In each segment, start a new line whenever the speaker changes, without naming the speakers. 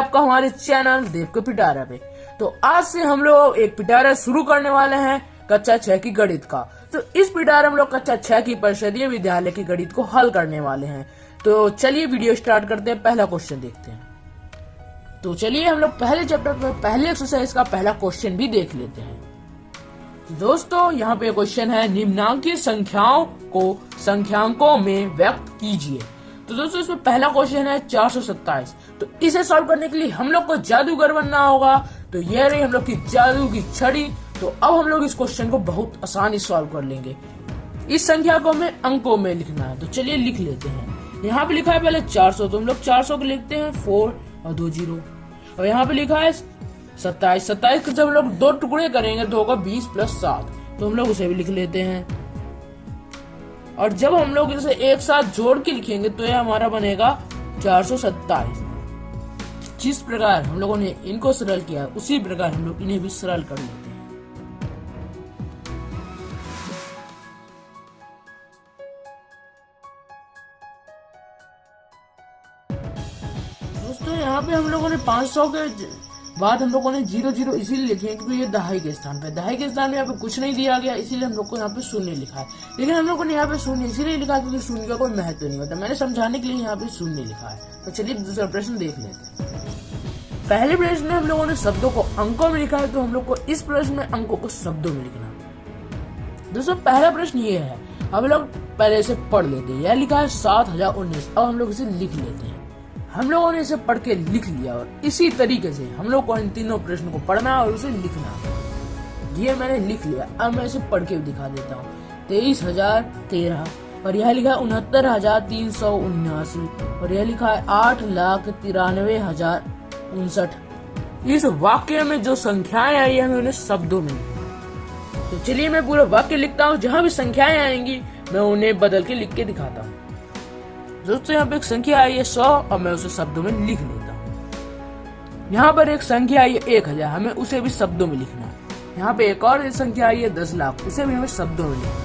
आपका हमारे चैनल देव के पिटारा पे। तो आज से हम लोग एक पिटारा शुरू करने वाले हैं कक्षा 6 की गणित का। तो इस पिटारा हम लोग कक्षा 6 की परिषदीय विद्यालय की गणित को हल करने वाले हैं। तो चलिए वीडियो स्टार्ट करते हैं, पहला क्वेश्चन देखते हैं। तो चलिए हम लोग पहले चैप्टर में पहले एक्सरसाइज का पहला क्वेश्चन भी देख लेते हैं। दोस्तों यहाँ पे क्वेश्चन है, निम्नांकित संख्याओं को संख्यांकों में व्यक्त कीजिए। तो दोस्तों इसमें पहला क्वेश्चन है 427। तो इसे सॉल्व करने के लिए हम लोग को जादूगर बनना होगा। तो यह रही हम लोग की जादू की छड़ी। तो अब हम लोग इस क्वेश्चन को बहुत आसानी सॉल्व कर लेंगे। इस संख्या को हमें अंकों में लिखना है। तो चलिए लिख लेते हैं। यहाँ पे लिखा है पहले 400, तो हम लोग 400 को लिखते हैं 4 और 2 0। और यहाँ पे लिखा है 27, 27 के जब हम लोग 2 टुकड़े करेंगे तो होगा 20 + 7। तो हम लोग उसे भी लिख लेते हैं। और जब हम लोग इसे एक साथ जोड़ के लिखेंगे तो यह हमारा बनेगा 427। जिस प्रकार हम लोगों ने इनको सरल किया उसी प्रकार हम लोग इन्हें भी सरल कर लेते हैं। दोस्तों यहाँ पे हम लोगों ने 500 के बाद हम लोगों ने 0 0 इसीलिए लिखे हैं क्योंकि ये दहाई के स्थान पे, दहाई के स्थान में यहाँ पे कुछ नहीं दिया गया, इसीलिए हम लोग को यहाँ पे शून्य लिखा है। लेकिन हम लोगों ने यहाँ पे शून्य इसीलिए लिखा क्योंकि शून्य का कोई महत्व नहीं होता। मैंने समझाने के लिए यहाँ पे शून्य लिखा है। तो चलिए दूसरा प्रश्न देख लेते हैं। पहले प्रश्न में हम लोगों ने शब्दों को अंकों में लिखा है, तो हम लोग को इस प्रश्न में अंकों को शब्दों में लिखना। दोस्तों पहला प्रश्न ये है, हम लोग पहले से पढ़ लेते हैं। यह लिखा है 7019। अब हम लोग इसे लिख लेते हैं। हम लोगों ने इसे पढ़ के लिख लिया और इसी तरीके से हम लोग को इन तीनों प्रश्नों को पढ़ना और उसे लिखना। ये मैंने लिख लिया। अब मैं इसे पढ़ के दिखा देता हूँ। 23,013 और यह लिखा है 69,379 और यह लिखा है 8,93,059। इस वाक्य में जो संख्याएं आई है हमें उन्हें शब्दों में लिखना। तो चलिए मैं पूरा वाक्य लिखता हूँ। जहाँ भी संख्याएं आएंगी मैं उन्हें बदल के लिख के दिखाता हूँ। दोस्तों यहाँ पे एक संख्या आई है 100 और मैं उसे शब्दों में लिख लेता हूँ। यहाँ पर एक संख्या आई है 1000, हमें उसे भी शब्दों में लिखना है। यहाँ पे एक और संख्या आई है 10 लाख, उसे भी हमें शब्दों में लिखना है।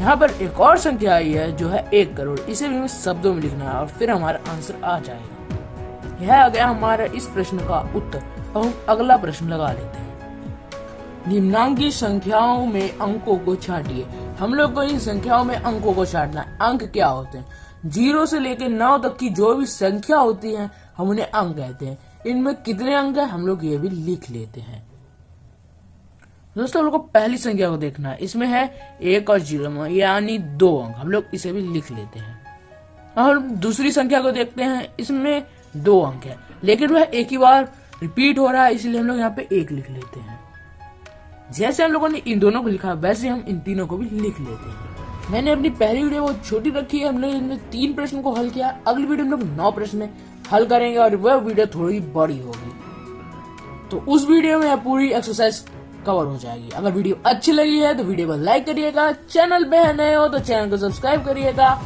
यहाँ पर एक और संख्या आई है जो है 1 करोड़, इसे भी हमें शब्दों में लिखना है और फिर हमारा आंसर आ जाएगा। यह आ गया हमारा इस प्रश्न का उत्तर। अब हम अगला प्रश्न लगा लेते हैं। निम्नांकित संख्याओं में अंकों को छांटिए। हम लोग को इन संख्याओं में अंकों को छांटना है। अंक क्या होते हैं? 0 से लेकर 9 तक की जो भी संख्या होती है हम उन्हें अंक कहते हैं। इनमें कितने अंक है हम लोग ये भी लिख लेते हैं। दोस्तों हम लोग को पहली संख्या को देखना है। इसमें है 1 और 0 यानी 2 अंक, हम लोग इसे भी लिख लेते हैं। और दूसरी संख्या को देखते हैं। इसमें 2 अंक है लेकिन वह एक ही बार रिपीट हो रहा है, इसलिए हम लोग यहाँ पे 1 लिख लेते हैं। जैसे हम लोगों ने इन दोनों को लिखा वैसे हम इन तीनों को भी लिख लेते हैं। मैंने अपनी पहली वीडियो बहुत छोटी रखी है। हमने इनमें 3 प्रश्न को हल किया। अगली वीडियो में हम लोग 9 प्रश्न हल करेंगे और वह वीडियो थोड़ी बड़ी होगी। तो उस वीडियो में पूरी एक्सरसाइज कवर हो जाएगी। अगर वीडियो अच्छी लगी है तो वीडियो को लाइक करिएगा। चैनल पे नए हो तो चैनल को सब्सक्राइब करिएगा।